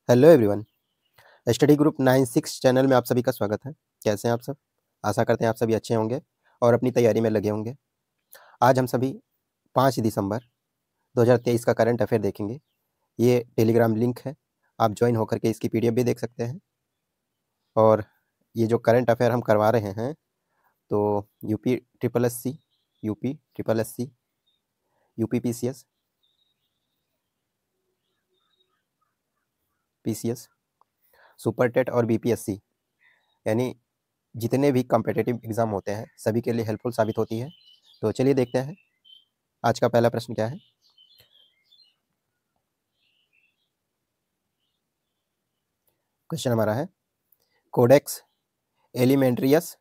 Hello everyone. Study group 96 channel में आप सभी का स्वागत है। कैसे हैं आप सब? आशा करते हैं आप सभी अच्छे होंगे और अपनी तैयारी में लगे होंगे। आज हम सभी 5 दिसंबर 2023 का करंट अफेयर देखेंगे। ये टेलीग्राम लिंक है, आप ज्वाइन होकर के इसकी पीडीएफ भी देख सकते हैं। और ये जो करंट अफेयर हम करवा रहे हैं तो UP triple S C, UP PCS, super TET और बीपीएससी, यानी जितने भी कॉम्पिटिटिव एग्जाम होते हैं सभी के लिए हेल्पफुल साबित होती है। तो चलिए देखते हैं आज का पहला प्रश्न क्या है। क्वेश्चन हमारा है, कोडेक्स एलिमेंट्रियस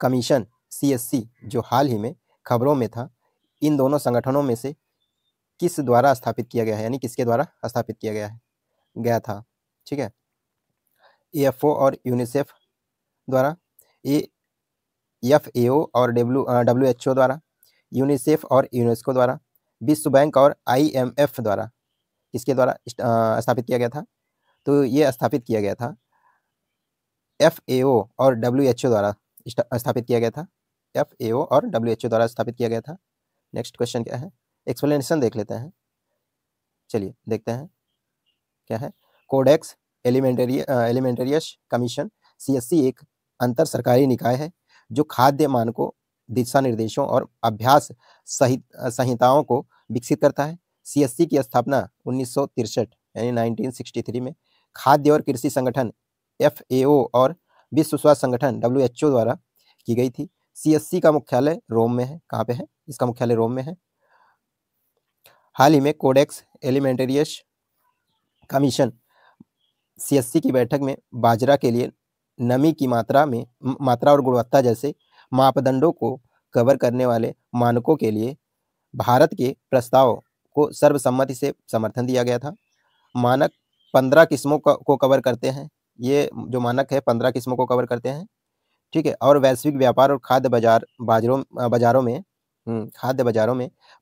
कमीशन सीएससी जो हाल ही में खबरों में था, इन दोनों संगठनों में से किस द्वारा स्थापित किया गया है, यानी किसके द्वारा स्थापित किया गया था। ठीक है, एएफओ और यूनिसेफ द्वारा, एफएओ और डब्ल्यूएचओ द्वारा, यूनिसेफ और यूनेस्को द्वारा, विश्व बैंक और आईएमएफ द्वारा। किसके द्वारा स्थापित किया गया था? तो ये स्थापित किया गया था एफएओ और डब्ल्यूएचओ द्वारा स्थापित किया गया था। एफएओ और डब्ल्यूएचओ द्वारा स्थापित किया गया था। नेक्स्ट क्वेश्चन क्या है, एक्सप्लेनेशन देख लेते हैं। चलिए देखते हैं क्या है। कोडेक्स एलिमेंटेरियस कमीशन सीएससी एक अंतर सरकारी निकाय है जो खाद्य मानकों, दिशा निर्देशों और अभ्यास संहिताओं को विकसित करता है। सीएससी की स्थापना 1963 यानी 1963 में खाद्य और कृषि संगठन एफएओ और विश्व स्वास्थ्य संगठन डब्ल्यूएचओ द्वारा की गई थी। सीएससी का मुख्यालय रोम में है। कहाँ पे है? इसका मुख्यालय रोम में है। हाल ही में कोडेक्स एलिमेंटेरियस कमीशन सीएससी की बैठक में बाजरा के लिए नमी की मात्रा और गुणवत्ता जैसे मापदंडों को कवर करने वाले मानकों के लिए भारत के प्रस्ताव को सर्वसम्मति से समर्थन दिया गया था। मानक 15 किस्मों को कवर करते हैं। ये जो मानक है 15 किस्मों को कवर करते हैं। ठीक है, और वैश्विक व्यापार और खाद्य बाजारों में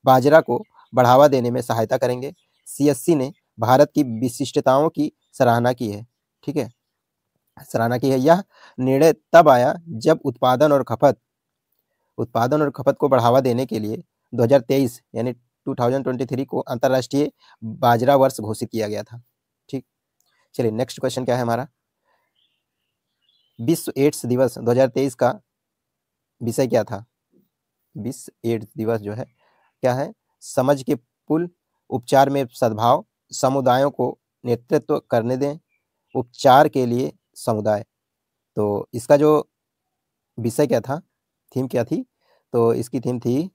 बाजरा को बढ़ावा देने में सहायता करेंगे। सीएससी ने भारत की विशिष्टताओं की सराहना की है। ठीक है, सराहना की है। यह निर्णय तब आया जब उत्पादन और खपत को बढ़ावा देने के लिए 2023 यानी 2023 को अंतर्राष्ट्रीय बाजरा वर्ष घोषित किया गया था। ठीक, चलिए नेक्स्ट क्वेश्चन क्या है हमारा। विश्व एड्स दिवस 2023 का विषय क्या था? विश्व एड्स दिवस जो है क्या है? समझ के पुल, उपचार में सद्भाव, समुदायों को नेतृत्व करने दें, उपचार के लिए समुदाय। तो इसका जो विषय क्या था, थीम क्या थी? तो इसकी थीम थी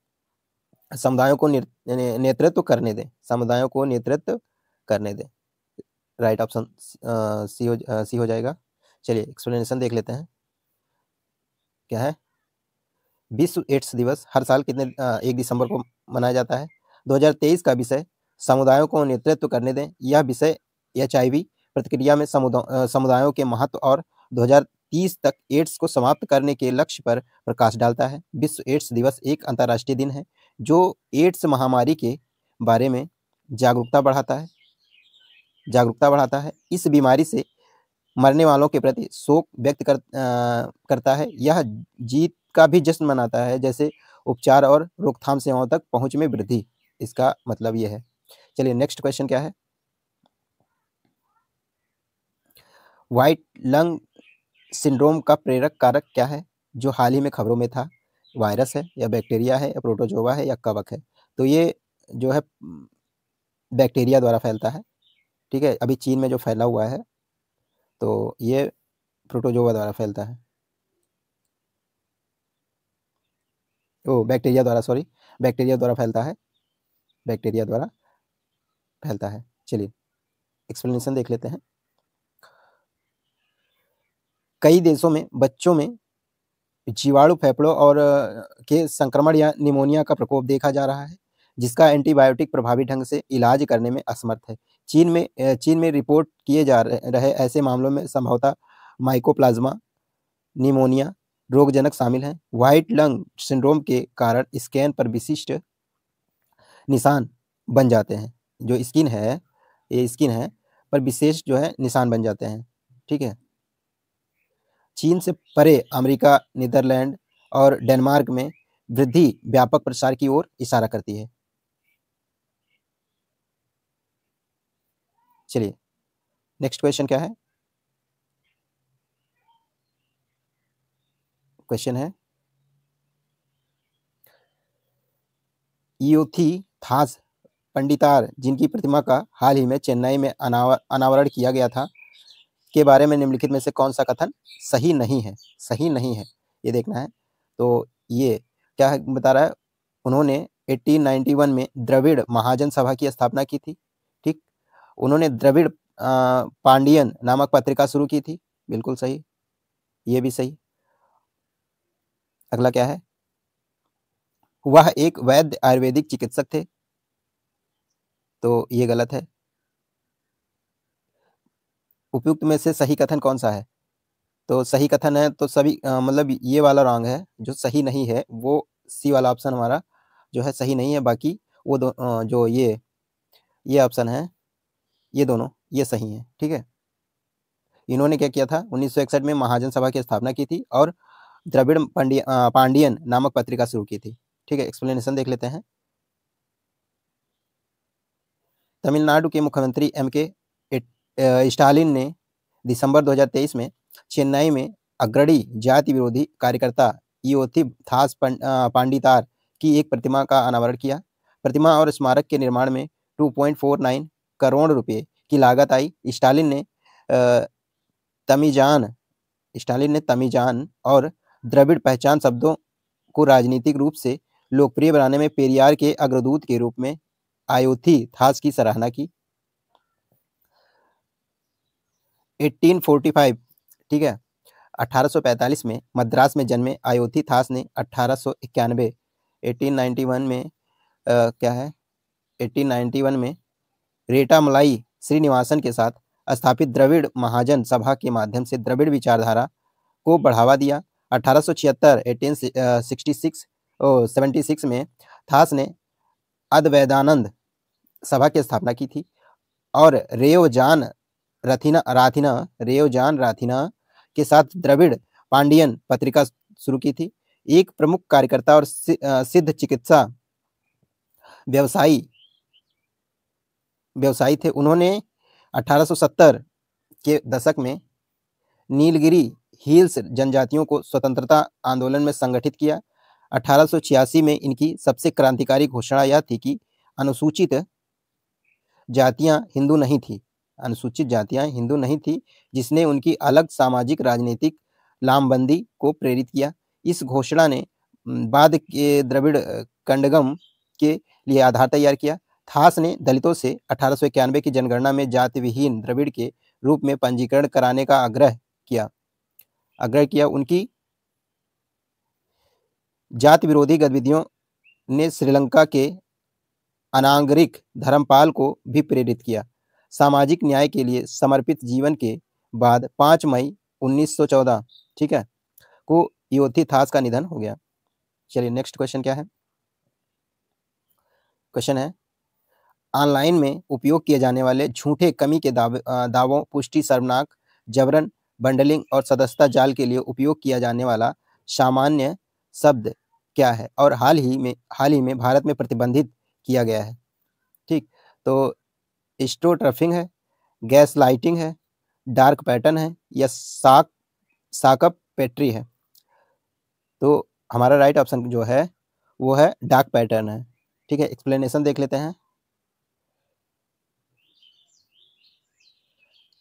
समुदायों को नेतृत्व करने दें, समुदायों को नेतृत्व करने दें। राइट ऑप्शन सी हो जाएगा। चलिए एक्सप्लेनेशन देख लेते हैं क्या है। विश्व एड्स दिवस हर साल 1 दिसंबर को मनाया जाता है। 2023 का विषय समुदायों को नेतृत्व करने दें। यह विषय एचआईवी प्रतिक्रिया में समुदायों के महत्व और 2030 तक एड्स को समाप्त करने के लक्ष्य पर प्रकाश डालता है। विश्व एड्स दिवस एक अंतर्राष्ट्रीय दिन है जो एड्स महामारी के बारे में जागरूकता बढ़ाता है। इस बीमारी से मरने वालों के प्रति शोक व्यक्त करता है। यह जीत का भी जश्न मनाता है, जैसे उपचार और रोकथाम सेवाओं तक पहुंच में वृद्धि। इसका मतलब यह है। चलिए नेक्स्ट क्वेश्चन क्या है। व्हाइट लंग सिंड्रोम का प्रेरक कारक क्या है जो हाल ही में खबरों में था? वायरस है या बैक्टीरिया है या प्रोटोजोआ है या कवक है? तो ये जो है बैक्टीरिया द्वारा फैलता है। ठीक है, अभी चीन में जो फैला हुआ है तो ये प्रोटोजोआ द्वारा फैलता है। बैक्टीरिया द्वारा फैलता है। चलिए एक्सप्लेनेशन देख लेते हैं। कई देशों में बच्चों में जीवाणु फेफड़ों और के संक्रमण या निमोनिया का प्रकोप देखा जा रहा है, जिसका एंटीबायोटिक प्रभावी ढंग से इलाज करने में असमर्थ है। चीन में रिपोर्ट किए जा रहे ऐसे मामलों में संभवतः माइकोप्लाज्मा निमोनिया रोगजनक शामिल हैं। व्हाइट लंग सिंड्रोम के कारण स्कैन पर विशिष्ट निशान बन जाते हैं। जो स्किन है पर विशेष जो है निशान बन जाते हैं। ठीक है, चीन से परे अमेरिका, नीदरलैंड और डेनमार्क में वृद्धि व्यापक प्रसार की ओर इशारा करती है। चलिए नेक्स्ट क्वेश्चन क्या है? क्वेश्चन है इयोथी-थास पंडितार, जिनकी प्रतिमा का हाल ही में चेन्नई में अनावरण किया गया था, के बारे में निम्नलिखित में से कौन सा कथन सही नहीं है? सही नहीं है, ये देखना है। तो ये क्या है बता रहा है, उन्होंने 1891 में द्रविड़ महाजन सभा की स्थापना की थी। ठीक, उन्होंने द्रविड़ पांडियन नामक पत्रिका शुरू की थी, बिल्कुल सही, ये भी सही। अगला क्या है, वह एक वैद्य आयुर्वेदिक चिकित्सक थे, तो ये गलत है। उपयुक्त में से सही कथन कौन सा है? तो सही कथन है तो सभी मतलब ये वाला रॉन्ग है, जो सही नहीं है वो सी वाला ऑप्शन हमारा जो है सही नहीं है, बाकी वो जो ये ऑप्शन है, ये दोनों ये सही है। ठीक है, इन्होंने क्या किया था, 1961 में महाजन सभा की स्थापना की थी और द्रविड़ पांडियन नामक पत्रिका शुरू की थी। ठीक है, एक्सप्लेनेशन देख लेते हैं। तमिलनाडु के मुख्यमंत्री M.K. स्टालिन ने दिसंबर 2023 में चेन्नई में अग्रणी जाति विरोधी कार्यकर्ता इयोथी थास पांडितार की एक प्रतिमा का अनावरण किया। प्रतिमा और स्मारक के निर्माण में 2.49 करोड़ रुपए की लागत आई। स्टालिन ने तमिजान और द्रविड़ पहचान शब्दों को राजनीतिक रूप से लोकप्रिय बनाने में पेरियार के अग्रदूत के रूप में अयोथी थास की सराहना की। 1845, ठीक है, 1845 में मद्रास में जन्मे अयोथी थास ने 1891 में क्या है 1891 में रेटामलाई श्रीनिवासन के साथ स्थापित द्रविड़ महाजन सभा के माध्यम से द्रविड़ विचारधारा को बढ़ावा दिया। 1876 में थास ने अद्वैतानंद सभा की स्थापना की थी और रेओजान राथिना के साथ द्रविड़ पांडियन पत्रिका शुरू की थी। एक प्रमुख कार्यकर्ता और सिद्ध चिकित्सा व्यवसायी थे। उन्होंने 1870 के दशक में नीलगिरी हिल्स जनजातियों को स्वतंत्रता आंदोलन में संगठित किया। 1886 में इनकी सबसे क्रांतिकारी घोषणा यह थी कि अनुसूचित जातियां हिंदू नहीं थी, जिसने उनकी अलग सामाजिक राजनीतिक लामबंदी को प्रेरित किया। इस घोषणा ने बाद के द्रविड़ कंडगम के लिए आधार तैयार किया। थास ने दलितों से 1891 की जनगणना में जाति विहीन द्रविड़ के रूप में पंजीकरण कराने का आग्रह किया। उनकी जाति विरोधी गतिविधियों ने श्रीलंका के अनागरिक धर्मपाल को भी प्रेरित किया। सामाजिक न्याय के लिए समर्पित जीवन के बाद 5 मई 1914, ठीक है, को इयोथी थास का निधन हो गया। चलिए नेक्स्ट क्वेश्चन क्या है? क्वेश्चन है ऑनलाइन में उपयोग किए जाने वाले झूठे कमी के दावों, पुष्टि, सर्वनाक, जबरन, बंडलिंग और सदस्यता जाल के लिए उपयोग किया जाने वाला सामान्य शब्द क्या है और हाल ही में भारत में प्रतिबंधित किया गया है? ठीक, तो स्टोट्रफिंग है, गैस लाइटिंग है, डार्क पैटर्न है या साकअप पेट्री है? तो हमारा राइट ऑप्शन जो है वो है डार्क पैटर्न है। ठीक है, एक्सप्लेनेशन देख लेते हैं।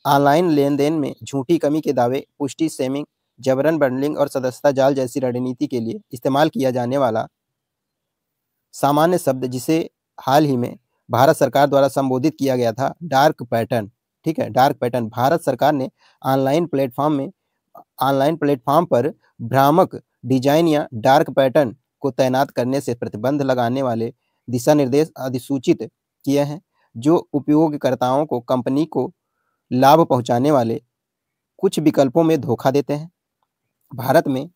ऑनलाइन लेन-देन में झूठी कमी के दावे, पुष्टि, सेमिंग, जबरन बंडलिंग और सदस्यता जाल जैसी रणनीति के लिए इस्तेमाल किया जाने वाला सामान्य शब्द, जिसे हाल ही में भारत सरकार द्वारा संबोधित किया गया था, डार्क पैटर्न। ठीक है, डार्क पैटर्न। भारत सरकार ने ऑनलाइन प्लेटफॉर्म पर भ्रामक डिजाइन या डार्क पैटर्न को तैनात करने से प्रतिबंध लगाने वाले दिशा निर्देश अधिसूचित किए हैं, जो उपयोगकर्ताओं को कंपनी को लाभ पहुंचाने वाले कुछ विकल्पों में धोखा देते हैं। भारत में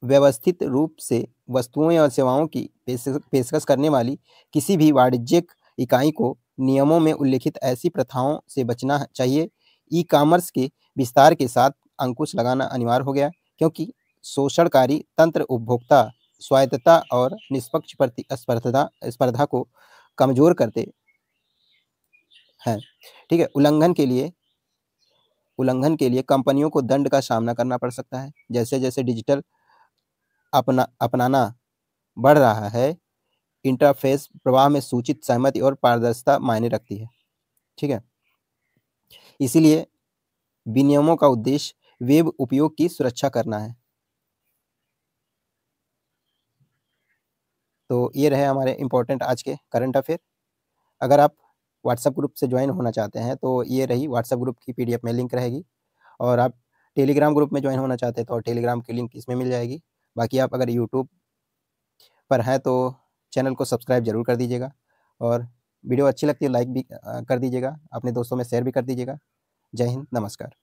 व्यवस्थित रूप से वस्तुओं या सेवाओं की पेशकश करने वाली किसी भी वाणिज्यिक इकाई को नियमों में उल्लिखित ऐसी प्रथाओं से बचना चाहिए। ई-कॉमर्स के विस्तार के साथ अंकुश लगाना अनिवार्य हो गया, क्योंकि शोषणकारी तंत्र उपभोक्ता स्वायत्तता और निष्पक्ष स्पर्धा को कमजोर करते हैं। ठीक है, उल्लंघन के लिए कंपनियों को दंड का सामना करना पड़ सकता है। जैसे जैसे डिजिटल अपनाना बढ़ रहा है, इंटरफेस प्रवाह में सूचित सहमति और पारदर्शिता मायने रखती है। ठीक है, इसीलिए विनियमों का उद्देश्य वेब उपयोग की सुरक्षा करना है। तो ये रहे हमारे इंपॉर्टेंट आज के करंट अफेयर। अगर आप व्हाट्सएप ग्रुप से ज्वाइन होना चाहते हैं तो ये रही व्हाट्सएप ग्रुप की पीडीएफ में लिंक रहेगी, और आप टेलीग्राम ग्रुप में ज्वाइन होना चाहते हैं तो टेलीग्राम की लिंक इसमें मिल जाएगी। बाकी आप अगर यूट्यूब पर हैं तो चैनल को सब्सक्राइब जरूर कर दीजिएगा, और वीडियो अच्छी लगती है लाइक भी कर दीजिएगा, अपने दोस्तों में शेयर भी कर दीजिएगा। जय हिंद, नमस्कार।